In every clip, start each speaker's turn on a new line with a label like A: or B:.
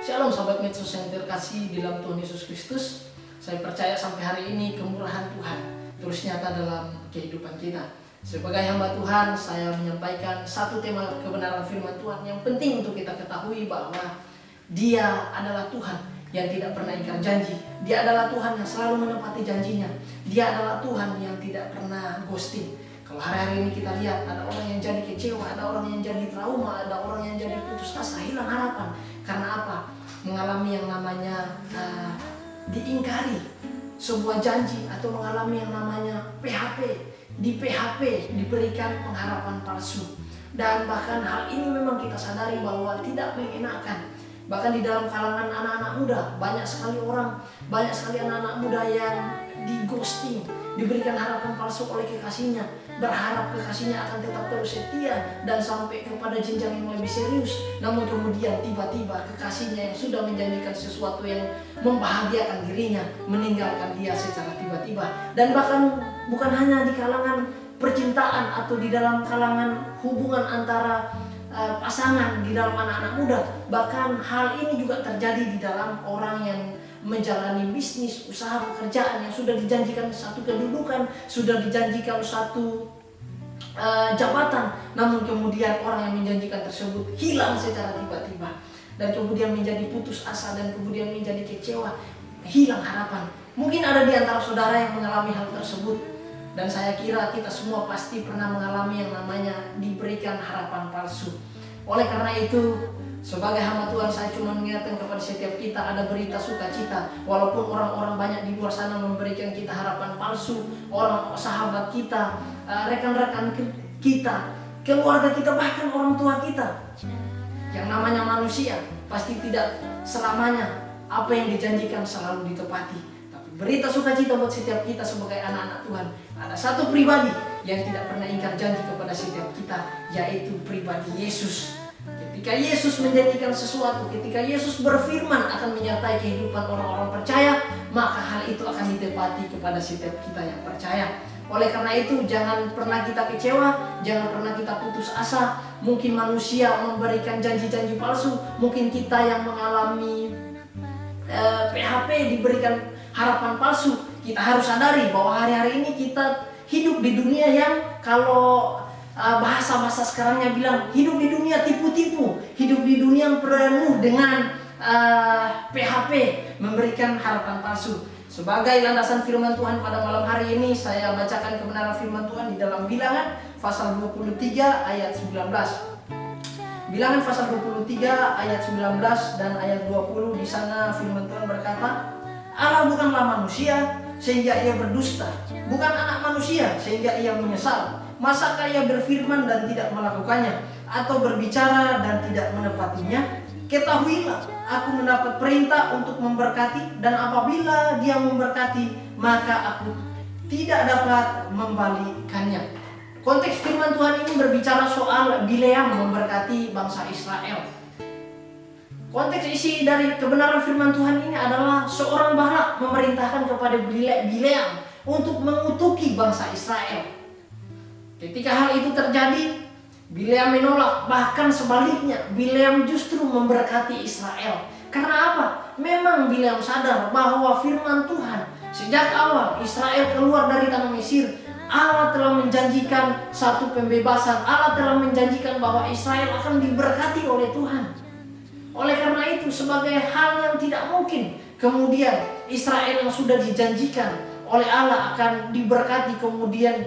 A: Shalom sahabat Medsos yang terkasih di dalam Tuhan Yesus Kristus. Saya percaya sampai hari ini kemurahan Tuhan terus nyata dalam kehidupan kita. Sebagai hamba Tuhan, saya menyampaikan satu tema kebenaran firman Tuhan yang penting untuk kita ketahui, bahwa Dia adalah Tuhan yang tidak pernah ingkar janji. Dia adalah Tuhan yang selalu menepati janjinya. Dia adalah Tuhan yang tidak pernah ghosting. Kalau hari-hari ini kita lihat ada orang yang jadi kecewa, ada orang yang jadi trauma, ada orang yang jadi putus asa, hilang harapan. Karena apa? Mengalami yang namanya diingkari sebuah janji, atau mengalami yang namanya PHP. Di PHP diberikan pengharapan palsu. Dan bahkan hal ini memang kita sadari bahwa tidak mengenakan. Bahkan di dalam kalangan anak-anak muda, banyak sekali anak-anak muda yang di ghosting, diberikan harapan palsu oleh kekasihnya, berharap kekasihnya akan tetap terus setia dan sampai kepada jenjang yang lebih serius. Namun kemudian tiba-tiba kekasihnya yang sudah menjanjikan sesuatu yang membahagiakan dirinya meninggalkan dia secara tiba-tiba. Dan bahkan bukan hanya di kalangan percintaan atau di dalam kalangan hubungan antara pasangan, di dalam anak-anak muda, bahkan hal ini juga terjadi di dalam orang yang menjalani bisnis, usaha, pekerjaan yang sudah dijanjikan satu kedudukan, sudah dijanjikan satu jabatan, namun kemudian orang yang menjanjikan tersebut hilang secara tiba-tiba, dan kemudian menjadi putus asa, dan kemudian menjadi kecewa, hilang harapan. Mungkin ada di antara saudara yang mengalami hal tersebut, dan saya kira kita semua pasti pernah mengalami yang namanya diberikan harapan palsu. Oleh karena itu, sebagai hamba Tuhan, saya cuma mengingatkan kepada setiap kita, ada berita sukacita. Walaupun orang-orang banyak di luar sana memberikan kita harapan palsu, orang sahabat kita, rekan-rekan kita, keluarga kita, bahkan orang tua kita. Yang namanya manusia pasti tidak selamanya apa yang dijanjikan selalu ditepati. Berita sukacita buat setiap kita sebagai anak-anak Tuhan. Ada satu pribadi yang tidak pernah ingkar janji kepada setiap kita, yaitu pribadi Yesus. Ketika Yesus menjanjikan sesuatu, ketika Yesus berfirman akan menyertai kehidupan orang-orang percaya, maka hal itu akan ditepati kepada setiap kita yang percaya. Oleh karena itu, jangan pernah kita kecewa, jangan pernah kita putus asa. Mungkin manusia memberikan janji-janji palsu, mungkin kita yang mengalami PHP diberikan harapan palsu. Kita harus sadari bahwa hari-hari ini kita hidup di dunia yang, kalau bahasa-bahasa sekarangnya bilang, hidup di dunia tipu-tipu, hidup di dunia yang penuh dengan PHP, memberikan harapan palsu. Sebagai landasan firman Tuhan pada malam hari ini, saya bacakan kebenaran firman Tuhan di dalam Bilangan pasal 23 ayat 19. Bilangan pasal 23 ayat 19 dan ayat 20. Di sana firman Tuhan berkata, Allah bukanlah manusia sehingga ia berdusta, bukan anak manusia sehingga ia menyesal. Masakah ia berfirman dan tidak melakukannya, atau berbicara dan tidak menepatinya? Ketahuilah, aku mendapat perintah untuk memberkati, dan apabila dia memberkati, maka aku tidak dapat membalikannya. Konteks firman Tuhan ini berbicara soal Bileam memberkati bangsa Israel. Konteks isi dari kebenaran firman Tuhan ini adalah seorang Balak memerintahkan kepada Bileam untuk mengutuki bangsa Israel. Ketika hal itu terjadi, Bileam menolak, bahkan sebaliknya Bileam justru memberkati Israel. Karena apa? Memang Bileam sadar bahwa firman Tuhan sejak awal Israel keluar dari tanah Mesir, Allah telah menjanjikan satu pembebasan. Allah telah menjanjikan bahwa Israel akan diberkati oleh Tuhan. Oleh karena itu, sebagai hal yang tidak mungkin kemudian Israel yang sudah dijanjikan oleh Allah akan diberkati, kemudian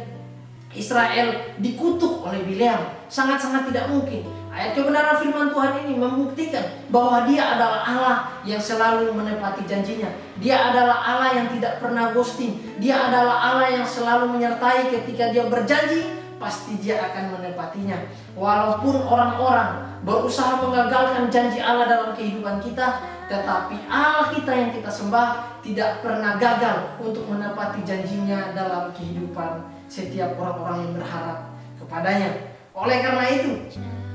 A: Israel dikutuk oleh Bileam, sangat-sangat tidak mungkin. Ayat kebenaran firman Tuhan ini membuktikan bahwa Dia adalah Allah yang selalu menepati janjinya. Dia adalah Allah yang tidak pernah ghosting. Dia adalah Allah yang selalu menyertai. Ketika Dia berjanji, pasti Dia akan menepatinya. Walaupun orang-orang berusaha mengagalkan janji Allah dalam kehidupan kita, tetapi Allah kita yang kita sembah tidak pernah gagal untuk menepati janjinya dalam kehidupan setiap orang-orang yang berharap kepadanya. Oleh karena itu,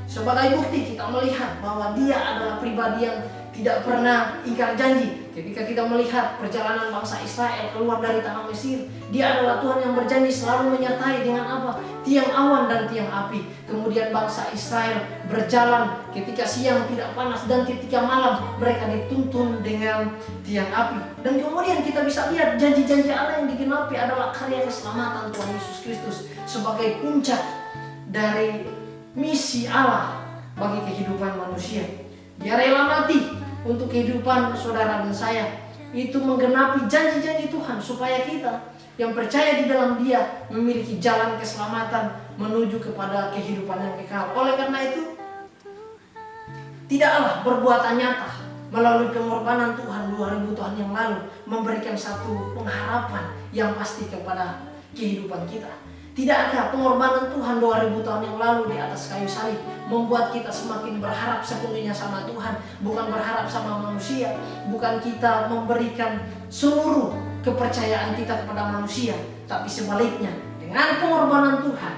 A: sebagai bukti kita melihat bahwa Dia adalah pribadi yang tidak pernah ingkar janji. Ketika kita melihat perjalanan bangsa Israel keluar dari tanah Mesir, Dia adalah Tuhan yang berjanji selalu menyertai dengan apa? Tiang awan dan tiang api. Kemudian bangsa Israel berjalan ketika siang tidak panas, dan ketika malam mereka dituntun dengan tiang api. Dan kemudian kita bisa lihat janji-janji Allah yang digenapi adalah karya keselamatan Tuhan Yesus Kristus sebagai puncak dari misi Allah bagi kehidupan manusia. Dia rela mati untuk kehidupan saudara dan saya. Itu menggenapi janji-janji Tuhan supaya kita yang percaya di dalam Dia memiliki jalan keselamatan menuju kepada kehidupan yang kekal. Oleh karena itu, tidaklah perbuatan nyata melalui pengorbanan Tuhan 2000 tahun yang lalu memberikan satu pengharapan yang pasti kepada kehidupan kita. Tidakkah pengorbanan Tuhan 2000 tahun yang lalu di atas kayu salib membuat kita semakin berharap sepenuhnya sama Tuhan, bukan berharap sama manusia, bukan kita memberikan seluruh kepercayaan kita kepada manusia, tapi sebaliknya, dengan pengorbanan Tuhan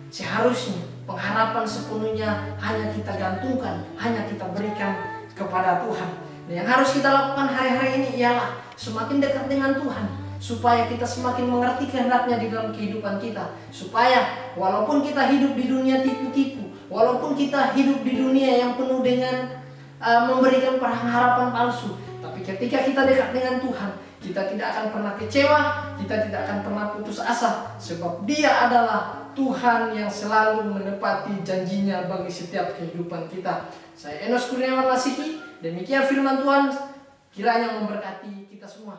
A: seharusnya pengharapan sepenuhnya hanya kita gantungkan, hanya kita berikan kepada Tuhan. Dan yang harus kita lakukan hari-hari ini ialah semakin dekat dengan Tuhan, supaya kita semakin mengerti kehendak-Nya di dalam kehidupan kita. Supaya walaupun kita hidup di dunia tipu-tipu, walaupun kita hidup di dunia yang penuh dengan memberikan pengharapan palsu, tapi ketika kita dekat dengan Tuhan, kita tidak akan pernah kecewa, kita tidak akan pernah putus asa, sebab Dia adalah Tuhan yang selalu menepati janjinya bagi setiap kehidupan kita. Saya Enos Kurniawan Lasiki, demikian firman Tuhan, kiranya memberkati kita semua.